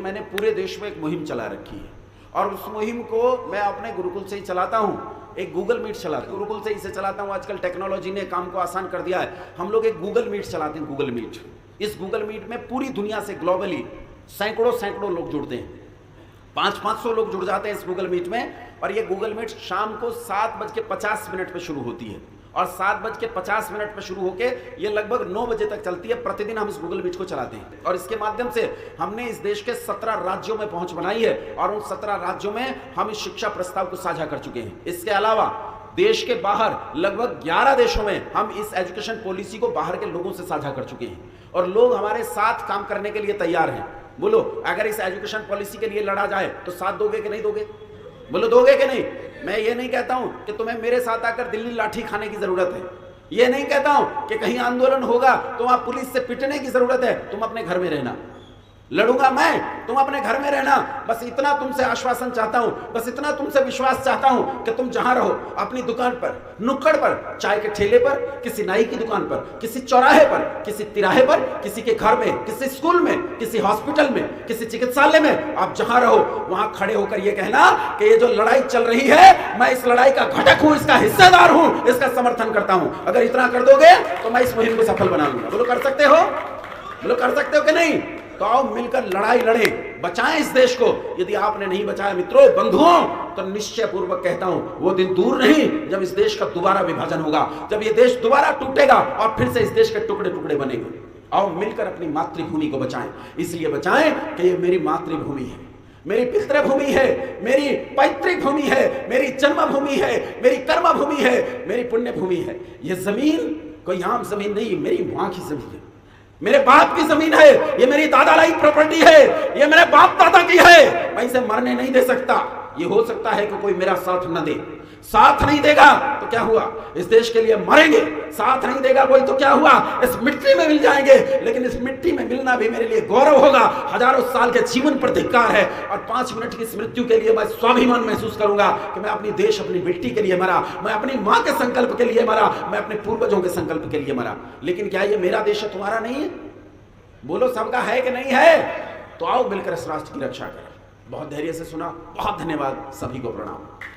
मैंने पूरे देश में एक मुहिम चला रखी है और उस मुहिम को मैं अपने गुरुकुल से ही चलाता हूँ। एक गूगल मीट चलाता हूँ, गुरुकुल से इसे चलाता हूँ। आजकल टेक्नोलॉजी ने काम को आसान कर दिया है। हम लोग एक गूगल मीट चलाते हैं, गूगल मीट। इस गूगल मीट में पूरी दुनिया से ग्लोबली सैकड़ों लोग जुड़ते हैं। 500 लोग जुड़ जाते हैं इस गूगल मीट में। और ये गूगल मीट शाम को 7:50 पे शुरू होती है और 7:50 पे शुरू होके ये लगभग 9 बजे तक चलती है। प्रतिदिन हम इस गूगल मीट को चलाते हैं और इसके माध्यम से हमने इस देश के 17 राज्यों में पहुंच बनाई है और उन 17 राज्यों में हम इस शिक्षा प्रस्ताव को साझा कर चुके हैं। इसके अलावा देश के बाहर लगभग 11 देशों में हम इस एजुकेशन पॉलिसी को बाहर के लोगों से साझा कर चुके हैं और लोग हमारे साथ काम करने के लिए तैयार हैं। बोलो, अगर इस एजुकेशन पॉलिसी के लिए लड़ा जाए तो साथ दोगे कि नहीं दोगे? बोलो, दोगे कि नहीं? मैं ये नहीं कहता हूं कि तुम्हें मेरे साथ आकर दिल्ली लाठी खाने की जरूरत है। ये नहीं कहता हूं कि कहीं आंदोलन होगा तो वहां पुलिस से पिटने की जरूरत है। तुम अपने घर में रहना। लड़ूंगा मैं, तुम अपने घर में रहना। बस इतना तुमसे आश्वासन चाहता हूं, बस इतना तुमसे विश्वास चाहता हूं कि तुम जहां रहो, अपनी दुकान पर, नुक्कड़ पर, चाय के ठेले पर, किसी नाई की दुकान पर, किसी चौराहे पर, किसी तिराहे पर, किसी के घर में, किसी स्कूल में, किसी हॉस्पिटल में, किसी चिकित्सालय में, आप जहां रहो वहां खड़े होकर यह कहना कि ये जो लड़ाई चल रही है, मैं इस लड़ाई का घटक हूं, इसका हिस्सेदार हूं, इसका समर्थन करता हूं। अगर इतना कर दोगे तो मैं इस मुहिम को सफल बना लूंगा। बोलो, कर सकते हो? बोलो, कर सकते हो कि नहीं? तो आओ मिलकर लड़ाई लड़े, बचाएं इस देश को। यदि आपने नहीं बचाया मित्रों, बंधुओं, तो निश्चय पूर्वक कहता हूं वो दिन दूर नहीं जब इस देश का दोबारा विभाजन होगा, जब ये देश दोबारा टूटेगा और फिर से इस देश के टुकड़े टुकड़े बनेंगे। आओ मिलकर अपनी मातृभूमि को बचाएं। इसलिए बचाएं कि ये मेरी मातृभूमि है, मेरी पितृभूमि है, मेरी पैतृक भूमि है, मेरी जन्मभूमि है, मेरी कर्मभूमि है, मेरी पुण्य भूमि है। ये जमीन कोई आम जमीन नहीं, मेरी मां की जमीन है, मेरे बाप की जमीन है, ये मेरी दादा की प्रॉपर्टी है, ये मेरे बाप दादा की है। मैं इसे मरने नहीं दे सकता। ये हो सकता है कि कोई मेरा साथ न दे, साथ नहीं देगा तो क्या हुआ? इस देश के लिए मरेंगे। साथ नहीं देगा कोई तो क्या हुआ? इस मिट्टी में मिल जाएंगे, लेकिन इस मिट्टी में मिलना भी मेरे लिए गौरव होगा। हजारों साल के जीवन पर धिक्कार है और 5 मिनट की इस मृत्यु के लिए मैं स्वाभिमान महसूस करूंगा कि मैं अपनी देश, अपनी मिट्टी के लिए मरा, मैं अपनी मां के संकल्प के लिए मरा, मैं अपने पूर्वजों के संकल्प के लिए मरा। लेकिन क्या ये मेरा देश है, तुम्हारा नहीं है? बोलो, सबका है कि नहीं है? तो आओ मिलकर इस राष्ट्र की रक्षा करें। बहुत धैर्य से सुना, बहुत धन्यवाद, सभी को प्रणाम।